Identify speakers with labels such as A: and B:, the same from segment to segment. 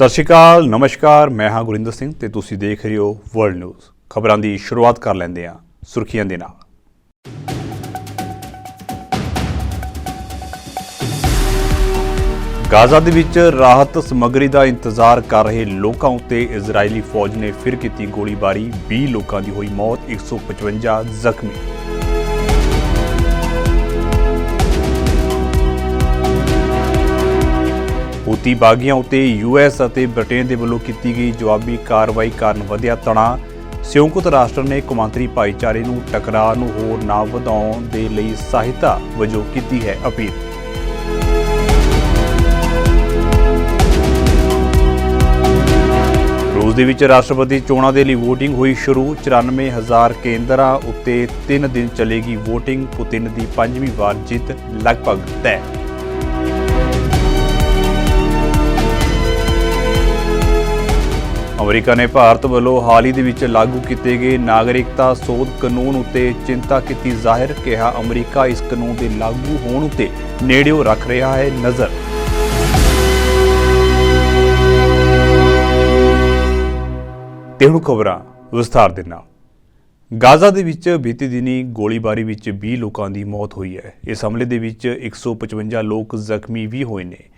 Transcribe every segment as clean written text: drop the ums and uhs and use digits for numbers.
A: ਸਤਿ ਸ਼੍ਰੀ ਅਕਾਲ, ਨਮਸਕਾਰ। ਮੈਂ ਹਾਂ ਗੁਰਿੰਦਰ ਸਿੰਘ ਤੇ ਤੁਸੀਂ ਦੇਖ ਰਹੇ ਹੋ ਵਰਲਡ ਨਿਊਜ਼। ਖਬਰਾਂ ਦੀ ਸ਼ੁਰੂਆਤ ਕਰ ਲੈਂਦੇ ਹਾਂ ਸੁਰਖੀਆਂ ਦੇ ਨਾਲ। ਗਾਜ਼ਾ ਦੇ ਵਿੱਚ ਰਾਹਤ ਸਮੱਗਰੀ ਦਾ ਇੰਤਜ਼ਾਰ ਕਰ ਰਹੇ ਲੋਕਾਂ ਉੱਤੇ ਇਜ਼ਰਾਈਲੀ ਫੌਜ ਨੇ ਫਿਰ ਕੀਤੀ ਗੋਲੀਬਾਰੀ। 20 ਲੋਕਾਂ ਦੀ ਹੋਈ ਮੌਤ, 155 ਜ਼ਖਮੀ। ਹੂਤੀ ਬਾਗੀਆਂ ਉੱਤੇ US ਅਤੇ ਬ੍ਰਿਟੇਨ ਦੇ ਵੱਲੋਂ ਕੀਤੀ ਗਈ ਜਵਾਬੀ ਕਾਰਵਾਈ ਕਾਰਨ ਵਧਿਆ ਤਣਾਅ। ਸੰਯੁਕਤ ਰਾਸ਼ਟਰ ਨੇ ਕੌਮਾਂਤਰੀ ਭਾਈਚਾਰੇ ਨੂੰ ਟਕਰਾਅ ਨੂੰ ਹੋਰ ਨਾ ਵਧਾਉਣ ਦੇ ਲਈ ਸਹਾਇਤਾ ਵਜੋਂ ਕੀਤੀ ਹੈ ਅਪੀਲ। ਰੂਸ ਦੇ ਵਿੱਚ ਰਾਸ਼ਟਰਪਤੀ ਚੋਣਾਂ ਦੇ ਲਈ ਵੋਟਿੰਗ ਹੋਈ ਸ਼ੁਰੂ। 94,000 ਕੇਂਦਰਾਂ ਉੱਤੇ 3 ਦਿਨ ਚੱਲੇਗੀ ਵੋਟਿੰਗ। ਪੁਤਿਨ ਦੀ 5ਵੀਂ ਵਾਰ ਜਿੱਤ ਲਗਭਗ ਤੈਅ। ਅਮਰੀਕਾ ਨੇ ਭਾਰਤ ਵੱਲੋਂ ਹਾਲ ਹੀ ਦੇ ਵਿੱਚ ਲਾਗੂ ਕੀਤੇ ਗਏ ਨਾਗਰਿਕਤਾ ਸੋਧ ਕਾਨੂੰਨ ਉੱਤੇ ਚਿੰਤਾ ਕੀਤੀ ਜ਼ਾਹਿਰ। ਕਿਹਾ ਅਮਰੀਕਾ ਇਸ ਕਾਨੂੰਨ ਦੇ ਲਾਗੂ ਹੋਣ ਉੱਤੇ ਨੇੜਿਓਂ ਰੱਖ ਰਿਹਾ ਹੈ ਨਜ਼ਰ। ਤੇ ਹੁਣ ਖਬਰਾਂ ਵਿਸਥਾਰ ਦੇ ਨਾਲ। ਗਾਜ਼ਾ ਦੇ ਵਿੱਚ ਬੀਤੀ ਦਿਨੀ ਗੋਲੀਬਾਰੀ ਵਿੱਚ 20 ਲੋਕਾਂ ਦੀ ਮੌਤ ਹੋਈ ਹੈ। ਇਸ ਹਮਲੇ ਦੇ ਵਿੱਚ 155 ਲੋਕ ਜ਼ਖਮੀ ਵੀ ਹੋਏ ਨੇ।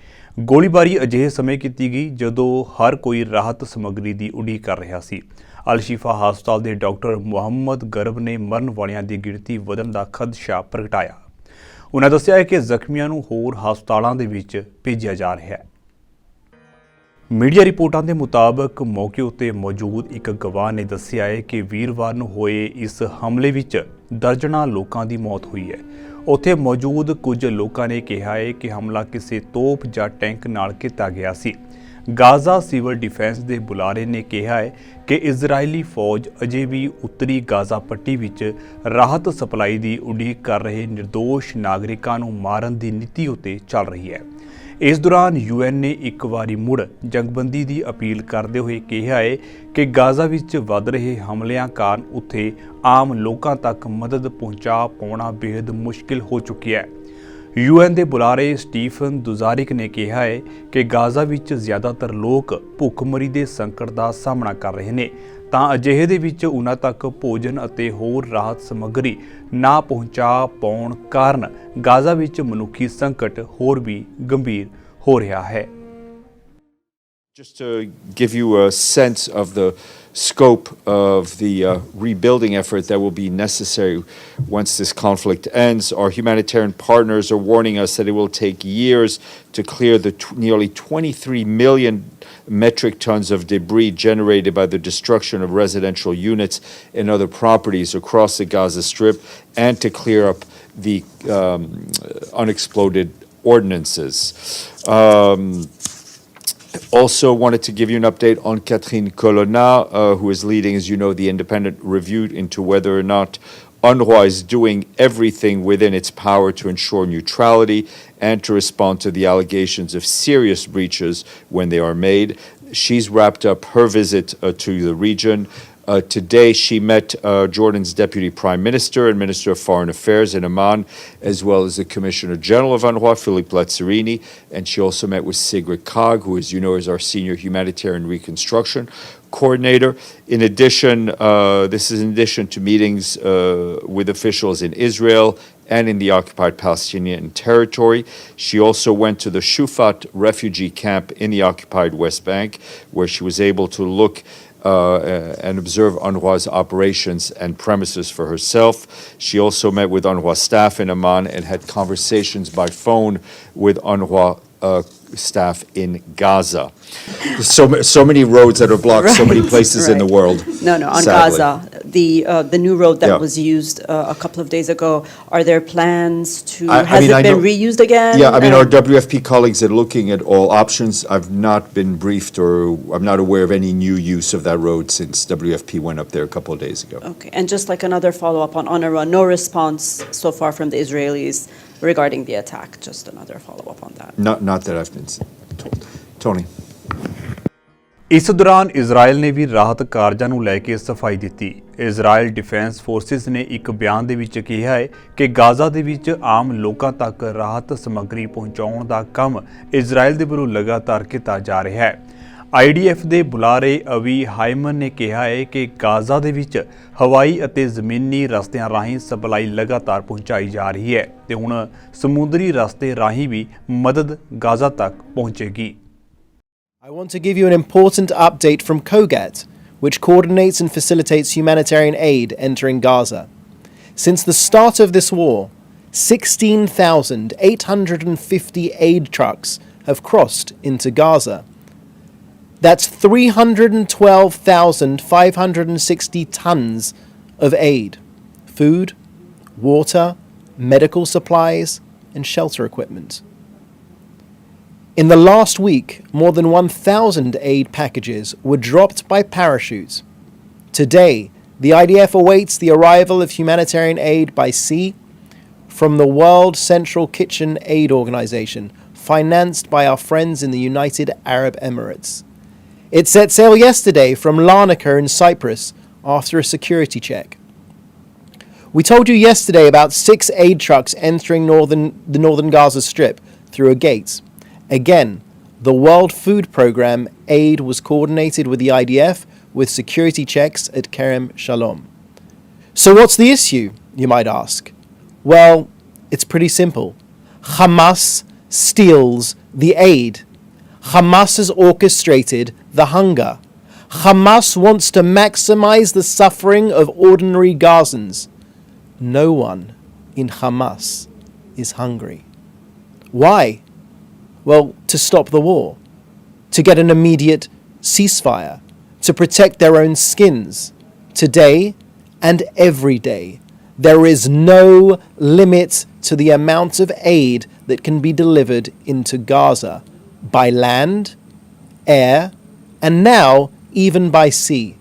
A: ਗੋਲੀਬਾਰੀ ਅਜਿਹੇ ਸਮੇਂ ਕੀਤੀ ਗਈ ਜਦੋਂ ਹਰ ਕੋਈ ਰਾਹਤ ਸਮੱਗਰੀ ਦੀ ਉਡੀਕ ਕਰ ਰਿਹਾ ਸੀ। ਅਲ-ਸ਼ਿਫਾ ਹਸਪਤਾਲ ਦੇ ਡਾਕਟਰ ਮੁਹੰਮਦ ਗਰਬ ਨੇ ਮਰਨ ਵਾਲਿਆਂ ਦੀ ਗਿਣਤੀ ਵਧਣ ਦਾ ਖਦਸ਼ਾ ਪ੍ਰਗਟਾਇਆ। ਉਨ੍ਹਾਂ ਦੱਸਿਆ ਹੈ ਕਿ ਜ਼ਖਮੀਆਂ ਨੂੰ ਹੋਰ ਹਸਪਤਾਲਾਂ ਦੇ ਵਿੱਚ ਭੇਜਿਆ ਜਾ ਰਿਹਾ ਹੈ। ਮੀਡੀਆ ਰਿਪੋਰਟਾਂ ਦੇ ਮੁਤਾਬਕ ਮੌਕੇ ਉੱਤੇ ਮੌਜੂਦ ਇੱਕ ਗਵਾਹ ਨੇ ਦੱਸਿਆ ਹੈ ਕਿ ਵੀਰਵਾਰ ਨੂੰ ਹੋਏ ਇਸ ਹਮਲੇ ਵਿੱਚ ਦਰਜਨਾਂ ਲੋਕਾਂ ਦੀ ਮੌਤ ਹੋਈ ਹੈ। ਉੱਥੇ ਮੌਜੂਦ ਕੁਝ ਲੋਕਾਂ ਨੇ ਕਿਹਾ ਹੈ ਕਿ ਹਮਲਾ ਕਿਸੇ ਤੋਪ ਜਾਂ ਟੈਂਕ ਨਾਲ ਕੀਤਾ ਗਿਆ ਸੀ। ਗਾਜ਼ਾ ਸਿਵਲ ਡਿਫੈਂਸ ਦੇ ਬੁਲਾਰੇ ਨੇ ਕਿਹਾ ਹੈ ਕਿ ਇਜ਼ਰਾਈਲੀ ਫੌਜ ਅਜੇ ਵੀ ਉੱਤਰੀ ਗਾਜ਼ਾ ਪੱਟੀ ਵਿੱਚ ਰਾਹਤ ਸਪਲਾਈ ਦੀ ਉਡੀਕ ਕਰ ਰਹੇ ਨਿਰਦੋਸ਼ ਨਾਗਰਿਕਾਂ ਨੂੰ ਮਾਰਨ ਦੀ ਨੀਤੀ ਉੱਤੇ ਚੱਲ ਰਹੀ ਹੈ। ਇਸ ਦੌਰਾਨ UN ਨੇ ਇੱਕ ਵਾਰੀ ਮੁੜ ਜੰਗਬੰਦੀ ਦੀ ਅਪੀਲ ਕਰਦੇ ਹੋਏ ਕਿਹਾ ਹੈ ਕਿ ਗਾਜ਼ਾ ਵਿੱਚ ਵੱਧ ਰਹੇ ਹਮਲਿਆਂ ਕਾਰਨ ਉੱਥੇ ਆਮ ਲੋਕਾਂ ਤੱਕ ਮਦਦ ਪਹੁੰਚਾ ਪਾਉਣਾ ਬੇहद ਮੁਸ਼ਕਿਲ ਹੋ ਚੁੱਕਿਆ ਹੈ। UN ਦੇ ਬੁਲਾਰੇ ਸਟੀਫਨ ਦੁਜ਼ਾਰਿਕ ਨੇ ਕਿਹਾ ਹੈ ਕਿ ਗਾਜ਼ਾ ਵਿੱਚ ਜ਼ਿਆਦਾਤਰ ਲੋਕ ਭੁੱਖਮਰੀ ਦੇ ਸੰਕਟ ਦਾ ਸਾਹਮਣਾ ਕਰ ਰਹੇ ਨੇ, ਤਾਂ ਅਜਿਹੇ ਦੇ ਵਿੱਚ ਉਨ੍ਹਾਂ ਤੱਕ ਭੋਜਨ ਅਤੇ ਹੋਰ ਰਾਹਤ ਸਮੱਗਰੀ ਨਾ ਪਹੁੰਚਾ ਪਾਉਣ ਕਾਰਨ ਗਾਜ਼ਾ ਵਿੱਚ ਮਨੁੱਖੀ ਸੰਕਟ ਹੋਰ ਵੀ ਗੰਭੀਰ ਹੋ ਰਿਹਾ ਹੈ।
B: Just to give you a sense of the scope of the rebuilding effort that will be necessary once this conflict ends, our humanitarian partners are warning us that it will take years to clear the nearly 23 million metric tons of debris generated by the destruction of residential units and other properties across the Gaza Strip, and to clear up the unexploded ordnances. Also wanted to give you an update on Catherine Colonna, who is leading, as you know, the independent review into whether or not UNRWA is doing everything within its power to ensure neutrality and to respond to the allegations of serious breaches when they are made. She's wrapped up her visit to the region. Today she met Jordan's Deputy Prime Minister and Minister of Foreign Affairs in Amman, as well as the Commissioner General of UNRWA, Philippe Lazzarini, and she also met with Sigrid Kaag, who, as you know, is our Senior Humanitarian Reconstruction Coordinator. In addition, this is in addition to meetings with officials in Israel and in the occupied Palestinian territory. She also went to the Shufat refugee camp in the occupied West Bank, where she was able to look and observe UNRWA's operations and premises for herself. She also met with UNRWA staff in Amman and had conversations by phone with UNRWA staff in Gaza. So many roads that are blocked, right. So many places in the world.
C: No, on sadly. Gaza, the new road that was used a couple of days ago. Are there plans to? Has it been reused again?
B: Yeah, I mean, our WFP colleagues are looking at all options. I've not been briefed, or I'm not aware of any new use of that road since WFP went up there a couple of days ago.
C: Okay, and just like another follow-up on UNRWA, no response so far from the Israelis regarding the attack. Just another follow-up on that.
B: Not that I've been told. Tony.
A: ਇਸ ਦੌਰਾਨ Israel ਨੇ ਵੀ ਰਾਹਤ ਕਾਰਜਾਂ ਨੂੰ ਲੈ ਕੇ ਸਫਾਈ ਦਿੱਤੀ। Israel defence forces ਨੇ ਇੱਕ ਬਿਆਨ ਦੇ ਵਿੱਚ ਕਿਹਾ ਹੈ ਕਿ ਗਾਜ਼ਾ ਦੇ ਵਿੱਚ ਆਮ ਲੋਕਾਂ ਤੱਕ ਰਾਹਤ ਸਮੱਗਰੀ ਪਹੁੰਚਾਉਣ ਦਾ ਕੰਮ ਇਜ਼ਰਾਈਲ ਦੇ ਵੱਲੋਂ ਲਗਾਤਾਰ ਕੀਤਾ ਜਾ ਰਿਹਾ ਹੈ। IDF ਦੇ ਬੁਲਾਰੇ ਅਵੀ ਹਾਈਮਨ ਨੇ ਕਿਹਾ ਹੈ ਕਿ ਗਾਜ਼ਾ ਦੇ ਵਿੱਚ ਹਵਾਈ ਅਤੇ ਜ਼ਮੀਨੀ ਰਸਤਿਆਂ ਰਾਹੀਂ ਸਪਲਾਈ ਲਗਾਤਾਰ ਪਹੁੰਚਾਈ ਜਾ ਰਹੀ ਹੈ ਤੇ ਹੁਣ ਸਮੁੰਦਰੀ ਰਸਤੇ ਰਾਹੀਂ ਵੀ ਮਦਦ ਗਾਜ਼ਾ ਤੱਕ ਪਹੁੰਚੇਗੀ।
D: I want to give you an important update from COGAT, which coordinates and facilitates humanitarian aid entering Gaza. Since the start of this war, 16,850 aid trucks have crossed into Gaza. That's 312,560 tons of aid: food, water, medical supplies, and shelter equipment. In the last week, more than 1,000 aid packages were dropped by parachute. Today, the IDF awaits the arrival of humanitarian aid by sea from the World Central Kitchen Aid Organization, financed by our friends in the United Arab Emirates. It set sail yesterday from Larnaca in Cyprus after a security check. We told you yesterday about 6 aid trucks entering the northern Gaza Strip through a gate. Again, the World Food Programme aid was coordinated with the IDF with security checks at Kerem Shalom. So what's the issue, you might ask? Well, it's pretty simple. Hamas steals the aid. Hamas has orchestrated the hunger. Hamas wants to maximize the suffering of ordinary Gazans. No one in Hamas is hungry. Why? Well, to stop the war, to get an immediate ceasefire, to protect their own skins. Today and every day, there is no limit to the amount of aid that can be delivered into Gaza by land, air, and now even by sea.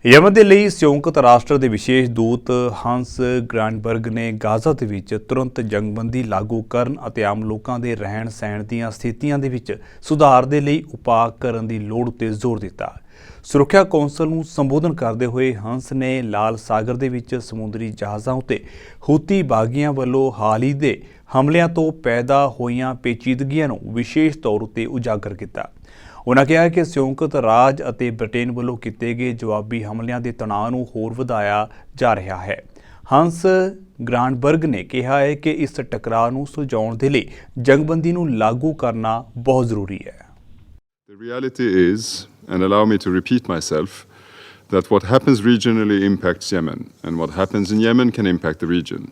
A: Yemen ਦੇ ਲਈ ਸੰਯੁਕਤ ਰਾਸ਼ਟਰ ਦੇ ਵਿਸ਼ੇਸ਼ ਦੂਤ ਹੰਸ ਗ੍ਰਾਂਡਬਰਗ ਨੇ Gaza ਦੇ ਵਿੱਚ ਤੁਰੰਤ ਜੰਗਬੰਦੀ ਲਾਗੂ ਕਰਨ ਅਤੇ ਆਮ ਲੋਕਾਂ ਦੇ ਰਹਿਣ ਸਹਿਣ ਦੀਆਂ ਸਥਿਤੀਆਂ ਦੇ ਵਿੱਚ ਸੁਧਾਰ ਦੇ ਲਈ ਉਪਾਅ ਕਰਨ ਦੀ ਲੋੜ ਉੱਤੇ ਜ਼ੋਰ ਦਿੱਤਾ। ਸੁਰੱਖਿਆ ਕੌਂਸਲ ਨੂੰ ਸੰਬੋਧਨ ਕਰਦੇ ਹੋਏ ਹੰਸ ਨੇ ਲਾਲ ਸਾਗਰ ਦੇ ਵਿੱਚ ਸਮੁੰਦਰੀ ਜਹਾਜ਼ਾਂ ਉੱਤੇ ਹੂਤੀ ਬਾਗੀਆਂ ਵੱਲੋਂ ਹਾਲ ਹੀ ਦੇ ਹਮਲਿਆਂ ਤੋਂ ਪੈਦਾ ਹੋਈਆਂ ਪੇਚੀਦਗੀਆਂ ਨੂੰ ਵਿਸ਼ੇਸ਼ ਤੌਰ ਉੱਤੇ ਉਜਾਗਰ ਕੀਤਾ। ਉਨ੍ਹਾਂ ਕਿਹਾ ਕਿ ਸੰਯੁਕਤ ਰਾਜ ਅਤੇ ਬ੍ਰਿਟੇਨ ਵੱਲੋਂ ਕੀਤੇ ਗਏ ਜਵਾਬੀ ਹਮਲਿਆਂ ਦੇ ਤਣਾਅ ਨੂੰ ਹੋਰ ਵਧਾਇਆ ਜਾ ਰਿਹਾ ਹੈ। ਹੰਸ ਗ੍ਰਾਂਡਬਰਗ ਨੇ ਕਿਹਾ ਹੈ ਕਿ ਇਸ ਟਕਰਾਅ ਨੂੰ ਸੁਲਝਾਉਣ ਦੇ ਲਈ ਜੰਗਬੰਦੀ ਨੂੰ ਲਾਗੂ ਕਰਨਾ ਬਹੁਤ ਜ਼ਰੂਰੀ ਹੈ।
E: The reality is, and allow me to repeat myself, that what happens regionally impacts Yemen, and what happens in Yemen can impact the region.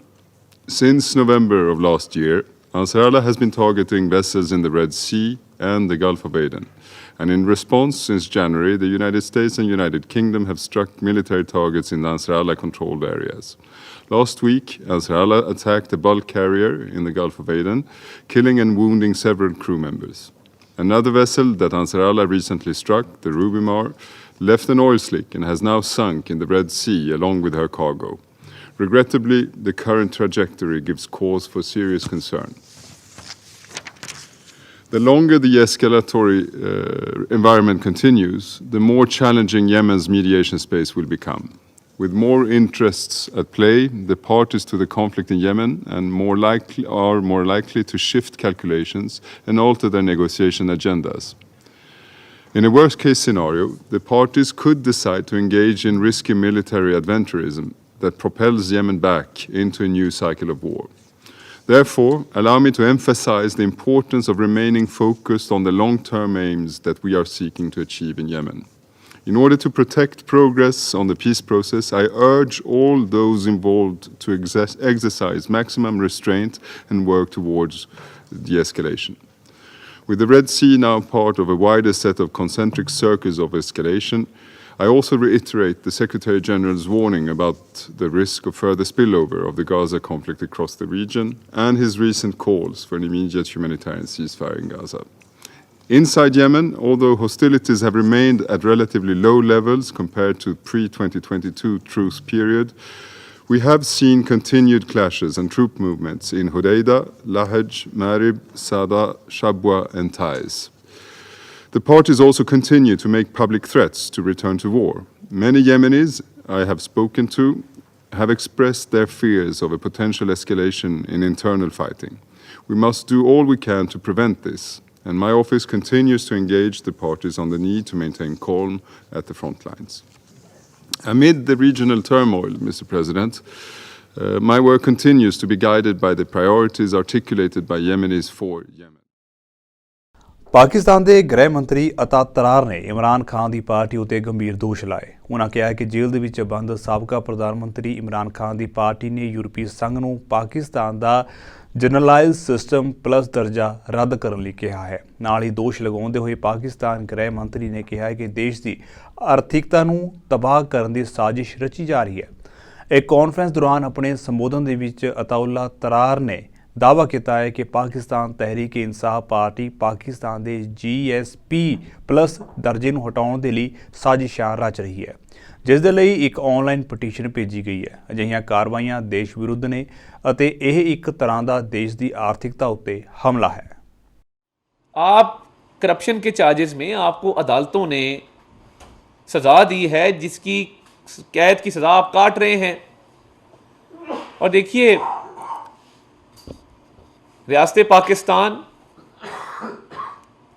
E: Since November of last year, Ansarallah has been targeting vessels in the Red Sea and the Gulf of Aden. And in response, since January, the United States and United Kingdom have struck military targets in Ansarallah-controlled areas. Last week, Ansarallah attacked a bulk carrier in the Gulf of Aden, killing and wounding several crew members. Another vessel that Ansarallah recently struck, the Rubimar, left an oil slick and has now sunk in the Red Sea along with her cargo. Regrettably, the current trajectory gives cause for serious concern. The longer the escalatory environment continues, the more challenging Yemen's mediation space will become. With more interests at play, the parties to the conflict in Yemen are more likely to shift calculations and alter their negotiation agendas. In a worst-case scenario, the parties could decide to engage in risky military adventurism that propels Yemen back into a new cycle of war. Therefore, allow me to emphasize the importance of remaining focused on the long-term aims that we are seeking to achieve in Yemen. In order to protect progress on the peace process, I urge all those involved to exercise maximum restraint and work towards de-escalation. With the Red Sea now part of a wider set of concentric circles of escalation, I also reiterate the Secretary-General's warning about the risk of further spillover of the Gaza conflict across the region and his recent calls for an immediate humanitarian ceasefire in Gaza. Inside Yemen, although hostilities have remained at relatively low levels compared to pre-2022 truce period, we have seen continued clashes and troop movements in Hodeidah, Lahej, Marib, Sada, Shabwa and Taiz. The parties also continue to make public threats to return to war. Many Yemenis I have spoken to have expressed their fears of a potential escalation in internal fighting. We must do all we can to prevent this. and my office continues to engage the parties on the need to maintain calm at the front lines. Amid the regional turmoil, Mr. President, my work continues to be guided by the priorities articulated by Yemenis for Yemen.
A: Pakistan ਦੇ ਗ੍ਰਹਿ ਮੰਤਰੀ ਅਤਾ ਤਰਾਰ ਨੇ ਇਮਰਾਨ ਖਾਨ ਦੀ party ਉੱਤੇ ਗੰਭੀਰ ਦੋਸ਼ ਲਾਏ। ਉਨ੍ਹਾਂ ਕਿਹਾ ਕਿ ਜੇਲ੍ਹ ਦੇ ਵਿੱਚ ਬੰਦ ਸਾਬਕਾ ਪ੍ਰਧਾਨ ਮੰਤਰੀ ਇਮਰਾਨ ਖਾਨ ਦੀ ਪਾਰਟੀ ਨੇ ਯੂਰਪੀ ਸੰਘ ਨੂੰ ਪਾਕਿਸਤਾਨ ਦਾ ਜਨਰਲਾਈਜ਼ਡ ਸਿਸਟਮ ਪਲੱਸ ਦਰਜਾ ਰੱਦ ਕਰਨ ਲਈ ਕਿਹਾ ਹੈ। ਨਾਲ ਹੀ ਦੋਸ਼ ਲਗਾਉਂਦੇ ਹੋਏ ਪਾਕਿਸਤਾਨ ਗ੍ਰਹਿ ਮੰਤਰੀ ਨੇ ਕਿਹਾ ਹੈ ਕਿ ਦੇਸ਼ ਦੀ ਆਰਥਿਕਤਾ ਨੂੰ ਤਬਾਹ ਕਰਨ ਦੀ ਸਾਜ਼ਿਸ਼ ਰਚੀ ਜਾ ਰਹੀ ਹੈ। ਇੱਕ ਕਾਨਫਰੰਸ ਦੌਰਾਨ ਆਪਣੇ ਸੰਬੋਧਨ ਦੇ ਵਿੱਚ ਅਤਾਉੱਲਾ ਤਰਾਰ ਨੇ दावा किया है कि पाकिस्तान तहरीक इंसाफ पार्टी पाकिस्तान के GSP प्लस दर्जे को हटाने के लिए साजिशां रच रही है, जिस दे लई एक ऑनलाइन पटीशन भेजी गई है। अजिहियां कार्रवाइयां देश विरुद्ध ने अते यह एक तरह का देश की आर्थिकता उत्ते हमला है।
F: आप करप्शन के चार्जेस में आपको अदालतों ने सज़ा दी है, जिसकी कैद की सज़ा आप काट रहे हैं। और देखिए, रियासत पाकिस्तान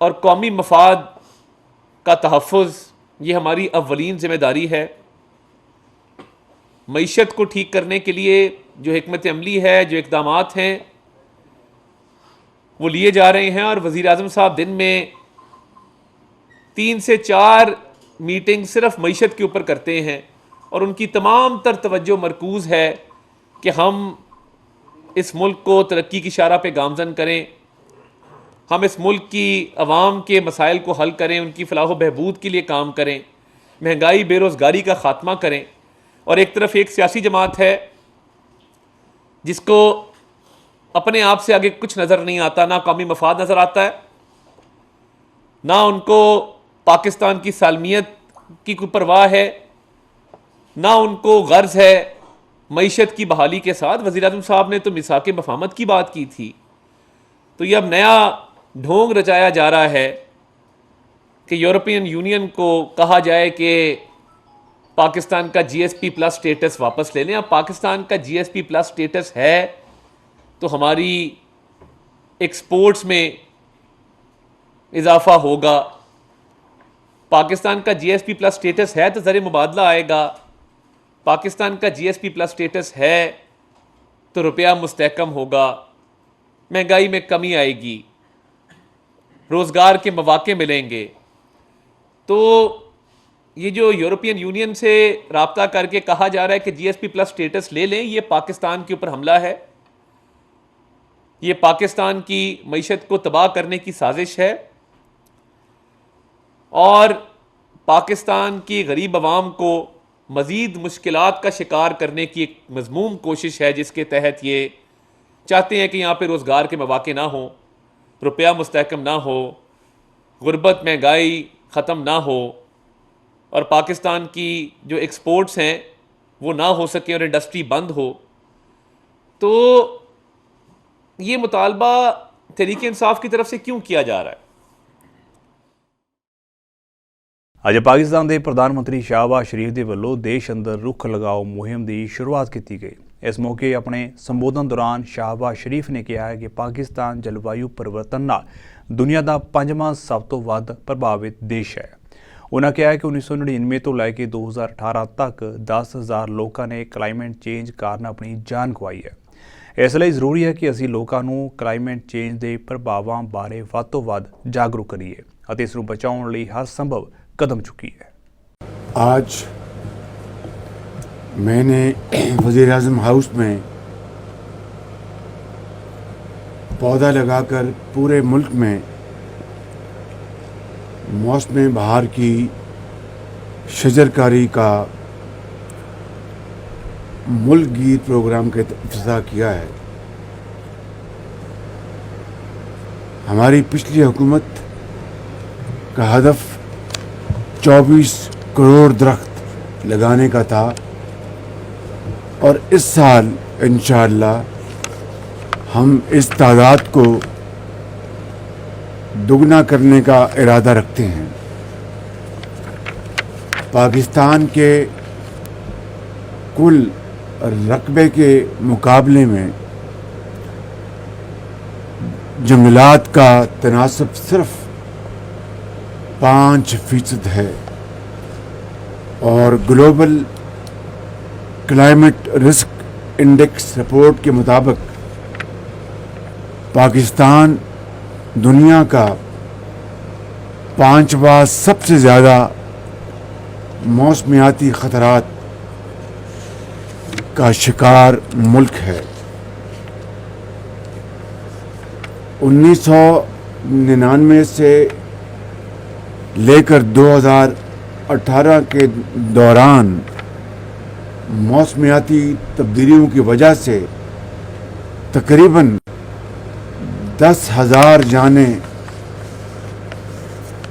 F: और कौमी मफाद का तहफ़्फ़ुज़ ये हमारी अव्वलीन ज़िम्मेदारी है। मईशत को ठीक करने के लिए जो हिकमत अमली है, जो इक़दामात हैं, वो लिए जा रहे हैं। और वज़ीर आज़म साहब दिन में 3 से 4 मीटिंग सिर्फ मईशत के ऊपर करते हैं, और उनकी तमाम तर तवज्जो मरकूज़ है कि हम इस मुल्क को तरक्की की शारा पे गामज़न करें, हम इस मुल्क की आवाम के मसाइल को हल करें, उनकी फलाह बहबूद के लिए काम करें, महंगाई बेरोज़गारी का ख़ात्मा करें। और एक तरफ एक सियासी जमात है जिसको अपने आप से आगे कुछ नज़र नहीं आता, ना कौमी मफाद नज़र आता है, ना उनको पाकिस्तान की सालमियत की कोई परवाह है, ना उनको गर्ज़ है मईशत की बहाली के साथ। वज़ीर आज़म साहब ने तो मिसाक़ मफ़ाहमत की बात की थी, तो ये अब नया ढोंग रचाया जा रहा है कि यूरोपियन यूनियन को कहा जाए कि पाकिस्तान का GSP प्लस स्टेटस वापस ले लें। अब पाकिस्तान का GSP प्लस स्टेटस है तो हमारी एक्सपोर्ट्स में इजाफ़ा होगा, पाकिस्तान का GSP प्लस स्टेटस है तो ज़र मुबादला आएगा, पाकिस्तान का GSP प्लस स्टेटस है तो रुपया मुस्तहकम होगा, महंगाई में कमी आएगी, रोज़गार के मौक़े मिलेंगे। तो ये जो यूरोपियन यूनियन से राब्ता करके कहा जा रहा है कि GSP प्लस स्टेटस ले लें, ये पाकिस्तान के ऊपर हमला है, ये पाकिस्तान की मईशत को तबाह करने की साजिश है, और पाकिस्तान की गरीब आवाम को मज़ीद मुश्किलात का शिकार करने की एक मज़मूम कोशिश है, जिसके तहत ये चाहते हैं कि यहाँ पे रोज़गार के मौक़े ना हो, रुपया मुस्तहकम ना हो, गुर्बत महंगाई ख़त्म ना हो, और पाकिस्तान की जो एक्सपोर्ट्स हैं वो ना हो सके और इंडस्ट्री बंद हो। तो ये मुतालबा तहरीक इंसाफ की तरफ से क्यों किया जा रहा है?
A: ਅੱਜ ਪਾਕਿਸਤਾਨ ਦੇ ਪ੍ਰਧਾਨ ਮੰਤਰੀ ਸ਼ਾਹਬਾਜ਼ ਸ਼ਰੀਫ ਦੇ ਵੱਲੋਂ ਦੇਸ਼ ਅੰਦਰ ਰੁੱਖ ਲਗਾਓ ਮੁਹਿੰਮ ਦੀ ਸ਼ੁਰੂਆਤ ਕੀਤੀ ਗਈ। ਇਸ ਮੌਕੇ ਆਪਣੇ ਸੰਬੋਧਨ ਦੌਰਾਨ ਸ਼ਾਹਬਾਜ਼ ਸ਼ਰੀਫ ਨੇ ਕਿਹਾ ਹੈ ਕਿ ਪਾਕਿਸਤਾਨ ਜਲਵਾਯੂ ਪਰਿਵਰਤਨ ਨਾਲ ਦੁਨੀਆ ਦਾ 5ਵਾਂ ਸਭ ਤੋਂ ਵੱਧ ਪ੍ਰਭਾਵਿਤ ਦੇਸ਼ ਹੈ। ਉਹਨਾਂ ਕਿਹਾ ਕਿ 1999 ਤੋਂ ਲੈ ਕੇ 2018 ਤੱਕ 10,000 ਲੋਕਾਂ ਨੇ ਕਲਾਈਮੇਟ ਚੇਂਜ ਕਾਰਨ ਆਪਣੀ ਜਾਨ ਗਵਾਈ ਹੈ। ਇਸ ਲਈ ਜ਼ਰੂਰੀ ਹੈ ਕਿ ਅਸੀਂ ਲੋਕਾਂ ਨੂੰ ਕਲਾਈਮੇਟ ਚੇਂਜ ਦੇ ਪ੍ਰਭਾਵਾਂ ਬਾਰੇ ਵੱਧ ਤੋਂ ਵੱਧ ਜਾਗਰੂਕ ਕਰੀਏ ਅਤੇ ਇਸ ਨੂੰ ਬਚਾਉਣ ਲਈ ਹਰ ਸੰਭਵ कदम चुकी है।
G: आज मैंने वज़ीर आज़म हाउस में पौधा लगाकर पूरे मुल्क में मौसम बहार की शजरकारी का मुल्क गीत प्रोग्राम का इफ्तिताह किया है। हमारी पिछली हुकूमत का हदफ 24 करोड़ दरख्त लगाने का था, और इस साल इंशाअल्लाह हम इस तादाद को दुगना करने का इरादा रखते हैं। पाकिस्तान के कुल रकबे के मुकाबले में जंगलात का तनासब सिर्फ 5% है और global climate risk index report के मुताबिक पाकिस्तान दुनिया का 5वां सबसे ज़्यादा मौसमियाती ख़तरात का शिकार मुल्क है। 1999 से लेकर 2018 के दौरान मौसमियाती तब्दीलियों की वजह से तकरीबन 10,000 जानें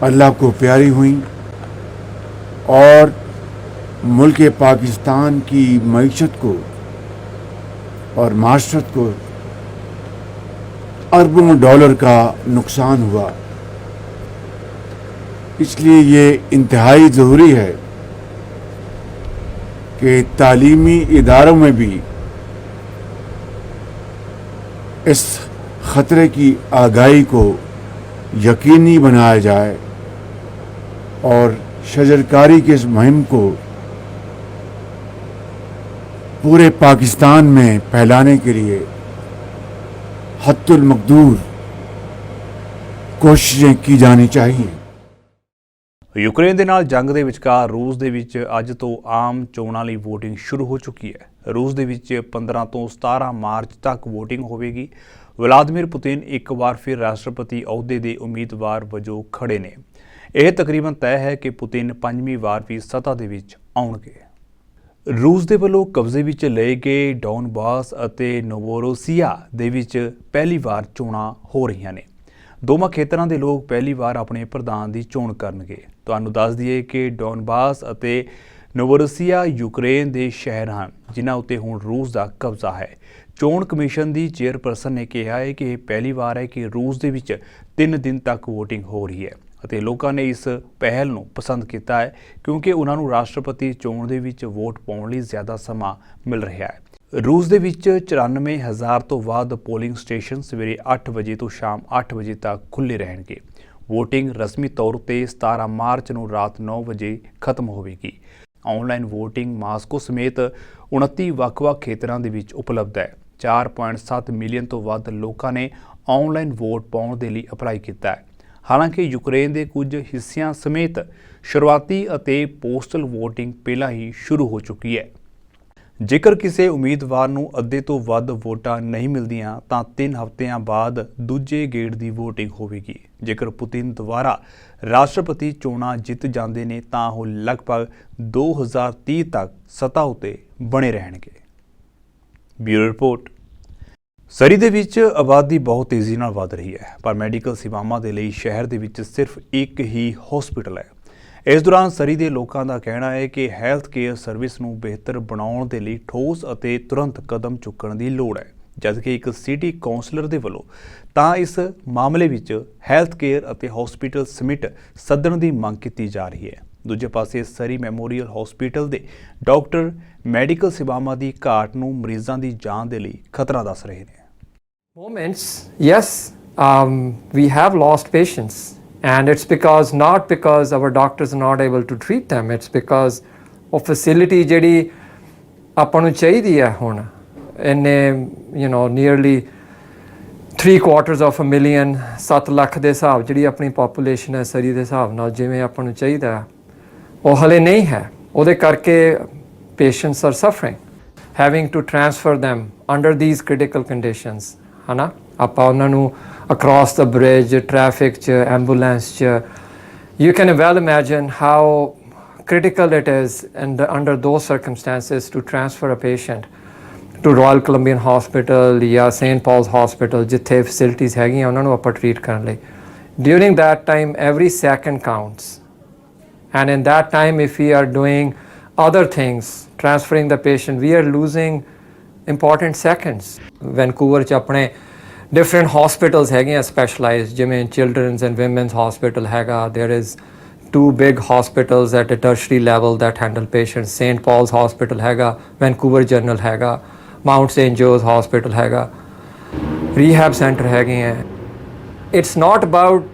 G: अल्लाह को प्यारी हुई और मुल्क पाकिस्तान की मईशत को और माशरत को अरबों डॉलर का नुकसान हुआ। इसलिए ये इंतहाई ज़रूरी है कि तालीमी इदारों में भी इस ख़तरे की आगाही को यकीनी बनाया जाए और शजरकारी की इस मुहिम को पूरे पाकिस्तान में फैलाने के लिए हद्दुल मकदूर ਕੋਸ਼ਿਸ਼ਾਂ ਕੀ ਜਾਣੀ ਚਾਹੀਏ।
A: ਯੂਕਰੇਨ ਦੇ ਨਾਲ ਜੰਗ ਦੇ ਵਿਚਕਾਰ ਰੂਸ ਦੇ ਵਿੱਚ ਅੱਜ ਤੋਂ ਆਮ ਚੋਣਾਂ ਲਈ VOTING ਸ਼ੁਰੂ ਹੋ ਚੁੱਕੀ ਹੈ। ਰੂਸ ਦੇ ਵਿੱਚ 15 ਤੋਂ 17 ਮਾਰਚ ਤੱਕ VOTING ਹੋਵੇਗੀ। ਵਲਾਦੀਮੀਰ ਪੁਤਿਨ ਇੱਕ ਵਾਰ ਫਿਰ ਰਾਸ਼ਟਰਪਤੀ ਅਹੁਦੇ ਦੇ ਉਮੀਦਵਾਰ ਵਜੋਂ ਖੜੇ ਨੇ। ਇਹ ਤਕਰੀਬਨ ਤੈਅ ਹੈ ਕਿ ਪੁਤਿਨ 5ਵੀਂ ਵਾਰ ਵੀ ਸੱਤਾ ਦੇ ਵਿੱਚ ਆਉਣਗੇ। ਰੂਸ ਦੇ ਵੱਲੋਂ ਕਬਜ਼ੇ ਵਿੱਚ ਲਏ ਗਏ ਡੌਨਬਾਸ ਅਤੇ ਨੋਵੋਰੋਸੀਆ ਦੇ ਵਿੱਚ ਪਹਿਲੀ ਵਾਰ ਚੋਣਾਂ ਹੋ ਰਹੀਆਂ ਨੇ। ਦੋਵਾਂ ਖੇਤਰਾਂ ਦੇ ਲੋਕ ਪਹਿਲੀ ਵਾਰ ਆਪਣੇ ਪ੍ਰਧਾਨ ਦੀ ਚੋਣ ਕਰਨਗੇ। ਤੁਹਾਨੂੰ ਦੱਸ ਦਈਏ ਕਿ ਡੌਨਬਾਸ ਅਤੇ ਨੋਵੋਰੋਸੀਆ ਯੂਕਰੇਨ ਦੇ ਸ਼ਹਿਰ ਹਨ ਜਿਨ੍ਹਾਂ ਉੱਤੇ ਹੁਣ ਰੂਸ ਦਾ ਕਬਜ਼ਾ ਹੈ। ਚੋਣ ਕਮਿਸ਼ਨ ਦੀ ਚੇਅਰਪਰਸਨ ਨੇ ਕਿਹਾ ਹੈ ਕਿ ਇਹ ਪਹਿਲੀ ਵਾਰ ਹੈ ਕਿ ਰੂਸ ਦੇ ਵਿੱਚ 3 ਦਿਨ ਤੱਕ VOTING ਹੋ ਰਹੀ ਹੈ ਅਤੇ ਲੋਕਾਂ ਨੇ ਇਸ ਪਹਿਲ ਨੂੰ ਪਸੰਦ ਕੀਤਾ ਹੈ ਕਿਉਂਕਿ ਉਹਨਾਂ ਨੂੰ ਰਾਸ਼ਟਰਪਤੀ ਚੋਣ ਦੇ ਵਿੱਚ ਵੋਟ ਪਾਉਣ ਲਈ ਜ਼ਿਆਦਾ ਸਮਾਂ ਮਿਲ ਰਿਹਾ ਹੈ। ਰੂਸ ਦੇ ਵਿੱਚ 94,000 ਤੋਂ ਵੱਧ ਪੋਲਿੰਗ ਸਟੇਸ਼ਨ ਸਵੇਰੇ 8 ਵਜੇ ਤੋਂ ਸ਼ਾਮ 8 ਵਜੇ ਤੱਕ ਖੁੱਲ੍ਹੇ ਰਹਿਣਗੇ। VOTING ਰਸਮੀ ਤੌਰ ਉੱਤੇ 17 ਮਾਰਚ ਨੂੰ ਰਾਤ 9 ਵਜੇ ਖਤਮ ਹੋਵੇਗੀ। ਆਨਲਾਈਨ VOTING ਮਾਸਕੋ ਸਮੇਤ 29 ਵੱਖ-ਵੱਖ ਖੇਤਰਾਂ ਦੇ ਵਿੱਚ ਉਪਲਬਧ ਹੈ। 4.7 ਮਿਲੀਅਨ ਤੋਂ ਵੱਧ ਲੋਕਾਂ ਨੇ ਆਨਲਾਈਨ ਵੋਟ ਪਾਉਣ ਦੇ ਲਈ ਅਪਲਾਈ ਕੀਤਾ ਹੈ। ਹਾਲਾਂਕਿ ਯੂਕਰੇਨ ਦੇ ਕੁਝ ਹਿੱਸਿਆਂ ਸਮੇਤ ਸ਼ੁਰੂਆਤੀ ਅਤੇ ਪੋਸਟਲ VOTING ਪਹਿਲਾਂ ਹੀ ਸ਼ੁਰੂ ਹੋ ਚੁੱਕੀ ਹੈ। ਜੇਕਰ ਕਿਸੇ ਉਮੀਦਵਾਰ ਨੂੰ ਅੱਧੇ ਤੋਂ ਵੱਧ ਵੋਟਾਂ ਨਹੀਂ ਮਿਲਦੀਆਂ ਤਾਂ 3 ਹਫ਼ਤਿਆਂ ਬਾਅਦ ਦੂਜੇ ਗੇੜ ਦੀ VOTING ਹੋਵੇਗੀ। ਜੇਕਰ ਪੁਤਿਨ ਦੁਬਾਰਾ ਰਾਸ਼ਟਰਪਤੀ ਚੋਣਾਂ ਜਿੱਤ ਜਾਂਦੇ ਨੇ ਤਾਂ ਉਹ ਲਗਭਗ 2030 ਤੱਕ ਸੱਤਾ ਉੱਤੇ ਬਣੇ ਰਹਿਣਗੇ। Bureau report. ਸਰੀ ਦੇ ਵਿੱਚ ਆਬਾਦੀ ਬਹੁਤ ਤੇਜ਼ੀ ਨਾਲ ਵਧ ਰਹੀ ਹੈ ਪਰ ਮੈਡੀਕਲ ਸੇਵਾਵਾਂ ਦੇ ਲਈ ਸ਼ਹਿਰ ਦੇ ਵਿੱਚ ਸਿਰਫ ਇੱਕ ਹੀ ਹਸਪੀਟਲ ਹੈ। ਇਸ ਦੌਰਾਨ ਸਰੀ ਦੇ ਲੋਕਾਂ ਦਾ ਕਹਿਣਾ ਹੈ ਕਿ ਹੈਲਥ ਕੇਅਰ ਸਰਵਿਸ ਨੂੰ ਬਿਹਤਰ ਬਣਾਉਣ ਦੇ ਲਈ ਠੋਸ ਅਤੇ ਤੁਰੰਤ ਕਦਮ ਚੁੱਕਣ ਦੀ ਲੋੜ ਹੈ। ਜਦਕਿ ਇੱਕ ਸਿਟੀ ਕਾਉਂਸਲਰ ਦੇ ਵੱਲੋਂ ਤਾਂ ਇਸ ਮਾਮਲੇ ਵਿੱਚ ਹੈਲਥ ਕੇਅਰ ਅਤੇ ਹਸਪੀਟਲ ਸਮਿਟ ਸੱਦਣ ਦੀ ਮੰਗ ਕੀਤੀ ਜਾ ਰਹੀ ਹੈ। ਦੂਜੇ ਪਾਸੇ ਸਰੀ ਮੈਮੋਰੀਅਲ ਹਸਪੀਟਲ ਦੇ ਡਾਕਟਰ ਮੈਡੀਕਲ ਸੇਵਾਵਾਂ ਦੀ ਘਾਟ ਨੂੰ ਮਰੀਜ਼ਾਂ ਦੀ ਜਾਨ ਦੇ ਲਈ ਖਤਰਾ ਦੱਸ ਰਹੇ ਨੇ।
H: Moments, yes, we have lost patients, and it's not because our doctors are not able to treat them. It's because of facility ਜਿਹੜੀ ਆਪਾਂ ਨੂੰ ਚਾਹੀਦੀ ਹੈ ਹੁਣ ਇਹਨੇ nearly 750,000 7 ਲੱਖ ਦੇ ਹਿਸਾਬ ਜਿਹੜੀ ਆਪਣੀ ਪੋਪੂਲੇਸ਼ਨ ਹੈ ਸਰੀ ਦੇ ਹਿਸਾਬ ਨਾਲ ਜਿਵੇਂ ਆਪਾਂ ਨੂੰ ਚਾਹੀਦਾ ਉਹ ਹਲੇ ਨਹੀਂ ਹੈ। ਉਹਦੇ ਕਰਕੇ patients are suffering, having to transfer them under these critical conditions, ਹੈ ਨਾ। ਆਪਾਂ ਉਹਨਾਂ ਨੂੰ across the bridge, traffic 'ਚ, ambulance 'ਚ, you can well imagine how critical it is and under those circumstances to transfer a patient to Royal Columbian Hospital ਜਾਂ St. Paul's Hospital ਜਿੱਥੇ facilities ਹੈਗੀਆਂ ਉਹਨਾਂ ਨੂੰ ਆਪਾਂ treat ਕਰਨ ਲਈ। During that time every second counts, and in that time if we are doing other things, transferring the patient, we are losing important seconds. Vancouver 'ਚ ਆਪਣੇ different hospitals ਹੈਗੀਆਂ specialized ਜਿਵੇਂ children's and women's hospital ਹੈਗਾ। There is 2 big hospitals at a tertiary level that handle patients. St. Paul's Hospital ਹੈਗਾ, Vancouver General ਹੈਗਾ, Mount St. Joe's Hospital ਹੈਗਾ, rehab center ਹੈਗੇ ਹੈ। It's not about,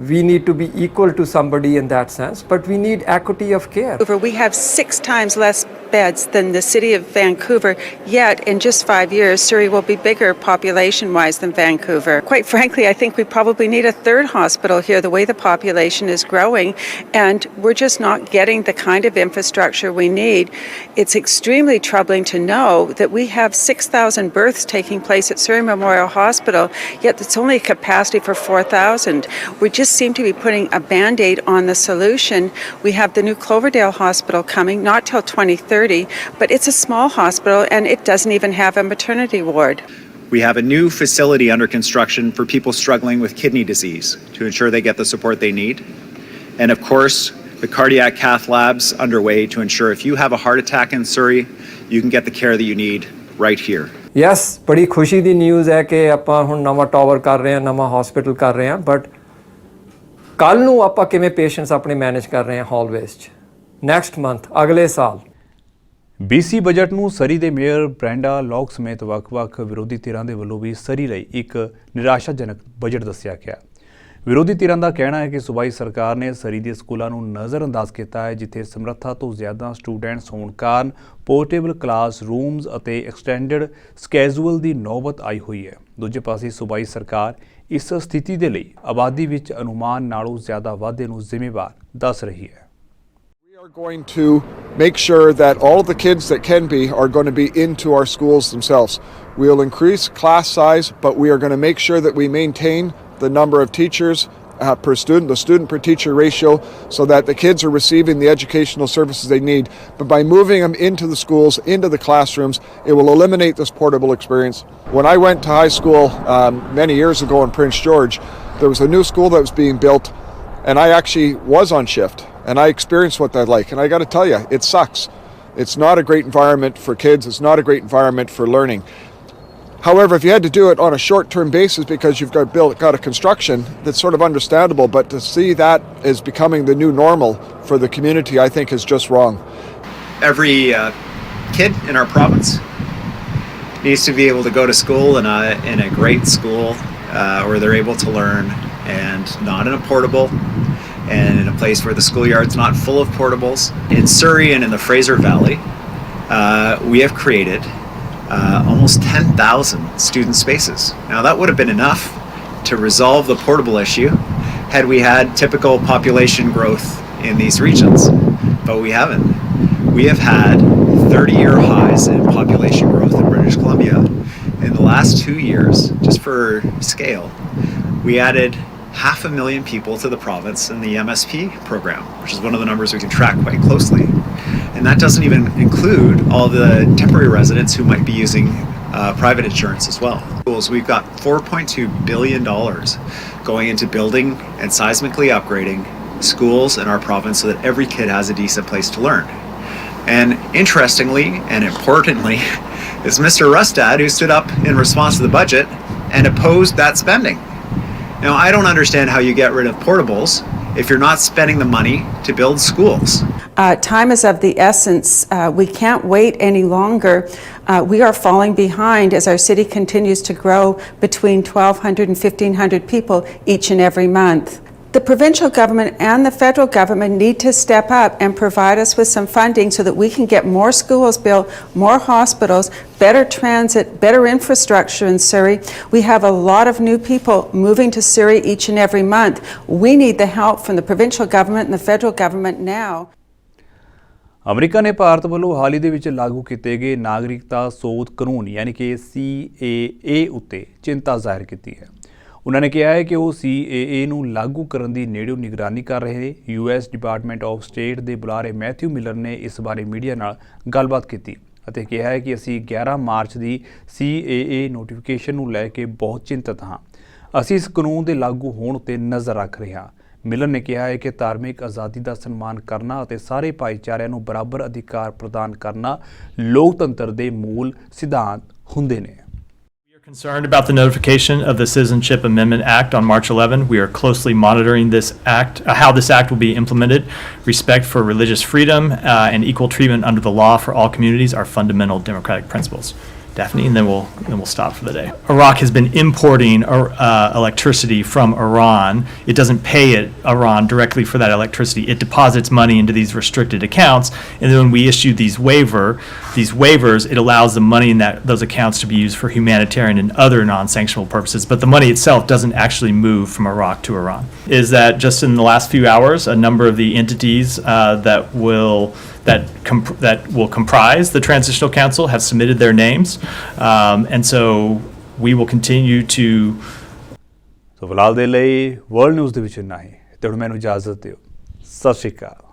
H: we need to be equal to somebody in that sense, but we need equity of care.
I: We have 6 times less beds than the city of Vancouver, yet in just 5 years, Surrey will be bigger population-wise than Vancouver. Quite frankly, I think we probably need a 3rd hospital here, the way the population is growing, and we're just not getting the kind of infrastructure we need. It's extremely troubling to know that we have 6,000 births taking place at Surrey Memorial Hospital, yet it's only a capacity for 4,000. We just seem to be putting a Band-Aid on the solution. We have the new Cloverdale Hospital coming, not till 2030, but it's a small hospital and it doesn't even have a maternity ward.
J: We have a new facility under construction for people struggling with kidney disease to ensure they get the support they need. And of course, the cardiac cath labs underway to ensure if you have a heart attack in Surrey, you can get the care that you need right here.
H: Yes, ਬੜੀ ਖੁਸ਼ੀ ਦੀ news ਹੈ ਕਿ ਆਪਾਂ ਹੁਣ ਨਵਾਂ tower ਕਰ ਰਹੇ ਹਾਂ, ਨਵਾਂ ਹਸਪੀਟਲ ਕਰ ਰਹੇ ਹਾਂ, ਬਟ ਕੱਲ ਨੂੰ ਆਪਾਂ ਕਿਵੇਂ ਪੇਸ਼ੈਂਟਸ ਆਪਣੇ ਮੈਨੇਜ ਕਰ ਰਹੇ ਹਾਂ ਹਾਲਵੇਜ਼ 'ਚ ਨੈਕਸਟ ਮੰਥ ਅਗਲੇ ਸਾਲ।
A: BC ਬਜਟ ਨੂੰ ਸਰੀ ਦੇ ਮੇਅਰ ਬ੍ਰੈਂਡਾ ਲੌਕ ਸਮੇਤ ਵੱਖ-ਵੱਖ ਵਿਰੋਧੀ ਧਿਰਾਂ ਦੇ ਵੱਲੋਂ ਵੀ ਸਰੀ ਲਈ ਇੱਕ ਨਿਰਾਸ਼ਾਜਨਕ ਬਜਟ ਦੱਸਿਆ ਗਿਆ। ਵਿਰੋਧੀ ਧਿਰਾਂ ਦਾ ਕਹਿਣਾ ਹੈ ਕਿ ਸੂਬਾਈ ਸਰਕਾਰ ਨੇ ਸਰੀ ਦੇ ਸਕੂਲਾਂ ਨੂੰ ਨਜ਼ਰਅੰਦਾਜ਼ ਕੀਤਾ ਹੈ, ਜਿੱਥੇ ਸਮਰੱਥਾ ਤੋਂ ਜ਼ਿਆਦਾ ਸਟੂਡੈਂਟਸ ਹੋਣ ਕਾਰਨ ਪੋਰਟੇਬਲ ਕਲਾਸ ਰੂਮਸ ਅਤੇ ਐਕਸਟੈਂਡਡ ਸਕੈਜੂਅਲ ਦੀ ਨੌਬਤ ਆਈ ਹੋਈ ਹੈ। ਦੂਜੇ ਪਾਸੇ ਸੂਬਾਈ ਸਰਕਾਰ ਇਸ ਸਥਿਤੀ ਦੇ ਲਈ ਆਬਾਦੀ ਵਿੱਚ ਅਨੁਮਾਨ ਨਾਲੋਂ ਜ਼ਿਆਦਾ ਵਾਧੇ ਨੂੰ ਜ਼ਿੰਮੇਵਾਰ ਦੱਸ ਰਹੀ ਹੈ।
K: We are going to make sure that all the kids that can be are going to be into our schools themselves. We will increase class size, but we are going to make sure that we maintain the number of teachers per student, the student per teacher ratio, so that the kids are receiving the educational services they need. But by moving them into the schools, into the classrooms, it will eliminate this portable experience. When I went to high school many years ago in Prince George, there was a new school that was being built, and I actually was on shift, and I experienced what that's like. And I got to tell you, it sucks. It's not a great environment for kids. It's not a great environment for learning. However, if you had to do it on a short-term basis because you've got a construction, that's sort of understandable, but to see that as becoming the new normal for the community, I think is just wrong.
J: Every kid in our province needs to be able to go to school in a great school where they're able to learn, and not in a portable, and in a place where the schoolyard's not full of portables. In Surrey and in the Fraser Valley, we have created almost 10,000 student spaces. Now that would have been enough to resolve the portable issue had we had typical population growth in these regions, but we haven't. We have had 30-year highs in population growth in British Columbia. In the last 2 years, just for scale, we added 500,000 people to the province in the MSP program, which is one of the numbers we can track quite closely. And that doesn't even include all the temporary residents who might be using private insurance as well. We've got $4.2 billion going into building and seismically upgrading schools in our province so that every kid has a decent place to learn. And interestingly and importantly is Mr. Rustad, who stood up in response to the budget and opposed that spending. Now, I don't understand how you get rid of portables if you're not spending the money to build schools.
I: Time is of the essence. We can't wait any longer. We are falling behind as our city continues to grow between 1,200 and 1,500 people each and every month. The provincial government and the federal government need to step up and provide us with some funding so that we can get more schools built, more hospitals, better transit, better infrastructure in Surrey. We have a lot of new people moving to Surrey each and every month. We need the help from the provincial government and the federal government now.
A: America ਨੇ ਭਾਰਤ ਵੱਲੋਂ ਹਾਲ ਹੀ ਦੇ ਵਿੱਚ ਲਾਗੂ ਕੀਤੇ ਗਏ ਨਾਗਰਿਕਤਾ ਸੋਧ ਕਾਨੂੰਨ ਯਾਨੀ ਕਿ CAA ਉੱਤੇ ਚਿੰਤਾ ਜ਼ਾਹਿਰ ਕੀਤੀ ਹੈ। ਉਹਨਾਂ ਨੇ ਕਿਹਾ ਹੈ ਕਿ ਉਹ CAA ਨੂੰ ਲਾਗੂ ਕਰਨ ਦੀ ਨੇੜਿਓਂ ਨਿਗਰਾਨੀ ਕਰ ਰਹੇ। US ਡਿਪਾਰਟਮੈਂਟ ਆਫ ਸਟੇਟ ਦੇ ਬੁਲਾਰੇ ਮੈਥਿਊ ਮਿਲਰ ਨੇ ਇਸ ਬਾਰੇ ਮੀਡੀਆ ਨਾਲ ਗੱਲਬਾਤ ਕੀਤੀ ਅਤੇ ਕਿਹਾ ਹੈ ਕਿ ਅਸੀਂ 11 ਮਾਰਚ ਦੀ CAA ਨੋਟੀਫਿਕੇਸ਼ਨ ਨੂੰ ਲੈ ਕੇ ਬਹੁਤ ਚਿੰਤਤ ਹਾਂ। ਅਸੀਂ ਇਸ ਕਾਨੂੰਨ ਦੇ ਲਾਗੂ ਹੋਣ ਉੱਤੇ ਨਜ਼ਰ ਰੱਖ ਰਹੇ ਹਾਂ। ਮਿਲਰ ਨੇ ਕਿਹਾ ਹੈ ਕਿ ਧਾਰਮਿਕ ਆਜ਼ਾਦੀ ਦਾ ਸਨਮਾਨ ਕਰਨਾ ਅਤੇ ਸਾਰੇ ਭਾਈਚਾਰਿਆਂ ਨੂੰ ਬਰਾਬਰ ਅਧਿਕਾਰ ਪ੍ਰਦਾਨ ਕਰਨਾ ਲੋਕਤੰਤਰ ਦੇ ਮੂਲ ਸਿਧਾਂਤ ਹੁੰਦੇ ਨੇ।
L: We are concerned about the notification of the Citizenship Amendment Act on March 11. We are closely monitoring this act, how this act will be implemented. Respect for religious freedom and equal treatment under the law for all communities are fundamental democratic principles. Daphne, and then we'll stop for the day. Iraq has been importing electricity from Iran. It doesn't pay Iran directly for that electricity. It deposits money into these restricted accounts, and then when we issue these waivers, it allows the money in those accounts to be used for humanitarian and other non-sanctionable purposes. But the money itself doesn't actually move from Iraq to Iran. Is that just in the last few hours, a number of the entities that will comprise the Transitional Council have submitted their names, and so we will continue to.
A: ਸੋ ਫਿਲਹਾਲ ਦੇ ਲਈ world news ਦੇ ਵਿੱਚ ਇੰਨਾ ਹੀ ਤੇ ਹੁਣ ਮੈਨੂੰ ਇਜਾਜ਼ਤ ਦਿਓ। ਸਤਿ ਸ਼੍ਰੀ ਅਕਾਲ।